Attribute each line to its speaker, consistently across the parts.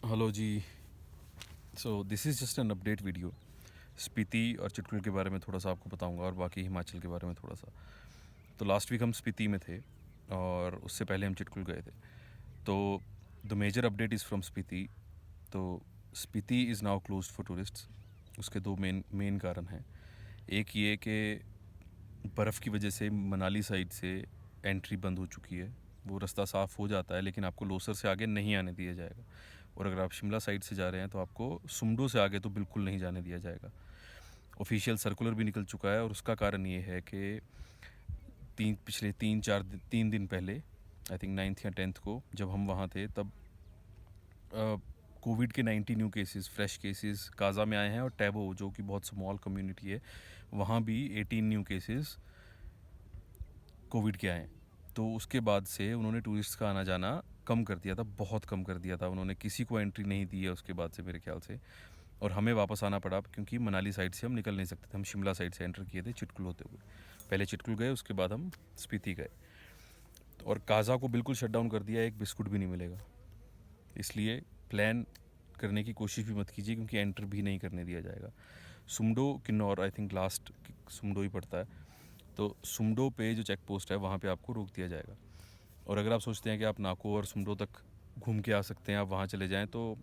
Speaker 1: Hello ji. So this is just an update video. Spiti और चिटकुल के बारे में थोड़ा सा आपको बताऊंगा और बाकी हिमाचल के बारे में थोड़ा सा। तो लास्ट वीक हम स्पीति में थे और उससे पहले हम चिटकुल गए थे। तो the major update is from Spiti. तो Spiti is now closed for tourists. उसके दो मेन कारण हैं। एक ये कि बर्फ़ की वजह से मनाली साइड से एंट्री बंद हो चुकी है। वो रास्ता साफ़ हो जाता है लेकिन आपको लोसर से आगे नहीं आने दिया जाएगा। और अगर आप शिमला साइड से जा रहे हैं तो आपको सुमडो से आगे तो बिल्कुल नहीं जाने दिया जाएगा। ऑफिशियल सर्कुलर भी निकल चुका है और उसका कारण ये है कि पिछले 3 दिन पहले, आई थिंक 9th या 10th को जब हम वहाँ थे, तब कोविड के 90 new cases, fresh cases Kaza में आए हैं। और टैबो, जो कि बहुत स्मॉल कम्युनिटी है, वहाँ भी 18 न्यू केसेस कोविड के आए हैं। तो उसके बाद से उन्होंने टूरिस्ट का आना जाना कम कर दिया था, बहुत कम कर दिया था। उन्होंने किसी को एंट्री नहीं दी है उसके बाद से, मेरे ख्याल से। और हमें वापस आना पड़ा क्योंकि मनाली साइड से हम निकल नहीं सकते थे। हम शिमला साइड से एंटर किए थे चिटकुल होते हुए। पहले चिटकुल गए, उसके बाद हम स्पीति गए। और काज़ा को बिल्कुल शट डाउन कर दिया, एक बिस्कुट भी नहीं मिलेगा। इसलिए प्लान करने की कोशिश भी मत कीजिए क्योंकि एंटर भी नहीं करने दिया जाएगा। Sumdo Kinnaur, I think last Sumdo ही पड़ता है। तो सुमडो पे जो चेक पोस्ट है वहाँ पे आपको रोक दिया जाएगा। और अगर आप सोचते हैं कि आप नाको और सुमडो तक घूम के आ सकते हैं, आप वहाँ चले जाएं, तो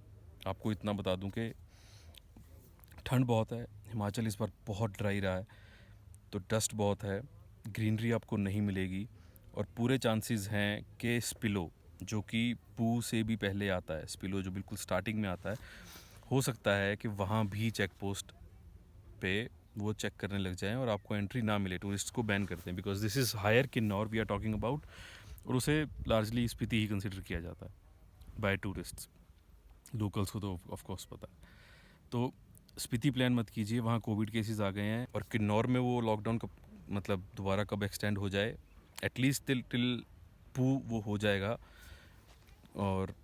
Speaker 1: आपको इतना बता दूं कि ठंड बहुत है। हिमाचल इस बार बहुत ड्राई रहा है, तो डस्ट बहुत है, ग्रीनरी आपको नहीं मिलेगी। और पूरे चांसेस हैं कि स्पिलो, जो कि पू से भी पहले आता है, स्पिलो जो बिल्कुल स्टार्टिंग में आता है, हो सकता है कि वहाँ भी चेक पोस्ट पे वो चेक करने लग जाएं और आपको एंट्री ना मिले, टूरिस्ट को बैन करते हैं। Because this is higher Kinnaur we are talking about, और उसे लार्जली स्पीति ही कंसिडर किया जाता है बाय टूरिस्ट्स। लोकल्स को तो ऑफ कोर्स पता है। तो स्पीति प्लान मत कीजिए, वहाँ कोविड केसेस आ गए हैं। और किन्नौर में वो लॉकडाउन कब, मतलब दोबारा कब एक्सटेंड हो जाए, एटलीस्ट टिल टिल पू वो हो जाएगा। और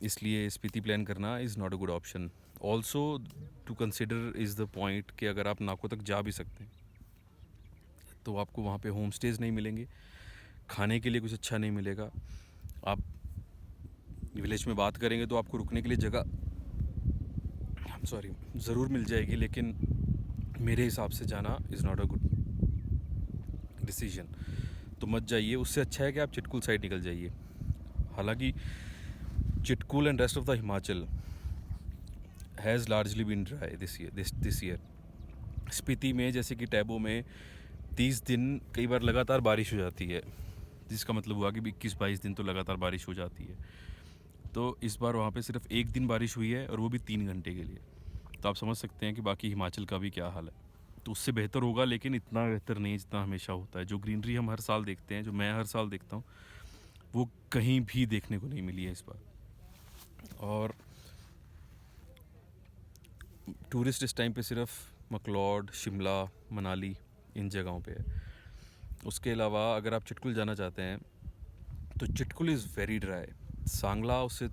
Speaker 1: इसलिए स्पीति प्लान करना is not a good option. Also to consider is the point कि अगर आप नाको तक जा भी सकते हैं तो आपको वहाँ पे होम स्टेज नहीं मिलेंगे, खाने के लिए कुछ अच्छा नहीं मिलेगा। आप विलेज में बात करेंगे तो आपको रुकने के लिए जगह ज़रूर मिल जाएगी, लेकिन मेरे हिसाब से जाना is not a good decision. तो मत जाइए। उससे अच्छा है कि आप चिटकुल साइड निकल जाइए। हालांकि Chitkul and rest of the Himachal has largely been dry this year. Spiti में, जैसे कि टैबो में, 30 दिन कई बार लगातार बारिश हो जाती है, जिसका मतलब हुआ कि 21-22 दिन तो लगातार बारिश हो जाती है। तो इस बार वहाँ पे सिर्फ एक दिन बारिश हुई है और वो भी 3 घंटे के लिए। तो आप समझ सकते हैं कि बाकी हिमाचल का भी क्या हाल है। तो उससे बेहतर होगा, लेकिन इतना बेहतर नहीं जितना हमेशा होता है। जो ग्रीनरी हम हर साल देखते हैं, जो मैं हर साल देखता हूँ, वो कहीं भी देखने को नहीं मिली है इस बार। और टूरिस्ट इस टाइम पे सिर्फ मकलॉड, शिमला, मनाली, इन जगहों पे है। उसके अलावा अगर आप चिटकुल जाना चाहते हैं तो Chitkul is very dry. Sangla उससे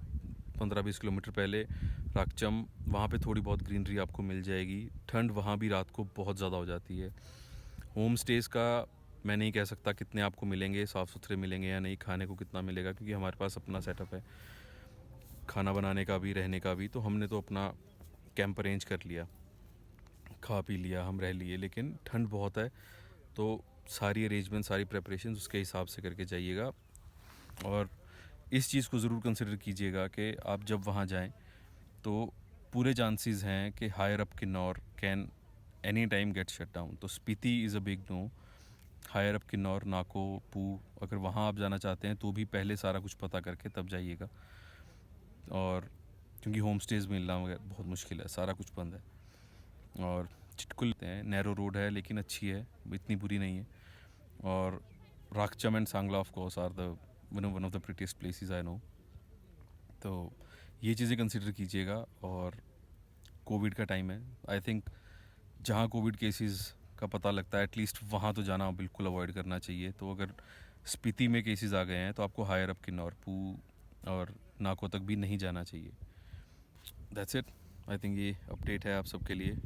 Speaker 1: 15-20 किलोमीटर पहले, राकचम, वहाँ पे थोड़ी बहुत ग्रीनरी आपको मिल जाएगी। ठंड वहाँ भी रात को बहुत ज़्यादा हो जाती है। होम स्टेज़ का मैं नहीं कह सकता कितने आपको मिलेंगे, साफ़ सुथरे मिलेंगे या नहीं, खाने को कितना मिलेगा, क्योंकि हमारे पास अपना सेटअप है खाना बनाने का भी, रहने का भी। तो हमने तो अपना कैंप अरेंज कर लिया, खा पी लिया, हम रह लिए। लेकिन ठंड बहुत है, तो सारी अरेंजमेंट, सारी प्रेपरेशन उसके हिसाब से करके जाइएगा। और इस चीज़ को ज़रूर कंसिडर कीजिएगा कि आप जब वहाँ जाएं तो पूरे चांसेस हैं कि higher up Kinnaur can any time get shut down. तो Spiti is a big no. Higher up Kinnaur, Nako, Pooh, अगर वहाँ आप जाना चाहते हैं तो भी पहले सारा कुछ पता करके तब जाइएगा। और क्योंकि होम स्टेज़ मिलना वगैरह बहुत मुश्किल है, सारा कुछ बंद है। और चिटकुल हैं, नैरो रोड है लेकिन अच्छी है, इतनी बुरी नहीं है। और Rakchham and Sangla of course are the one of the prettiest places I know. तो ये चीज़ें कंसिडर कीजिएगा। और कोविड का टाइम है, आई थिंक जहाँ कोविड केसेस का पता लगता है एटलीस्ट वहाँ तो जाना बिल्कुल अवॉइड करना चाहिए। तो अगर स्पीति में केसेस आ गए हैं तो आपको हायर अप किन्नौर, पू और नाको तक भी नहीं जाना चाहिए। That's it. आई थिंक ये अपडेट है आप सबके लिए।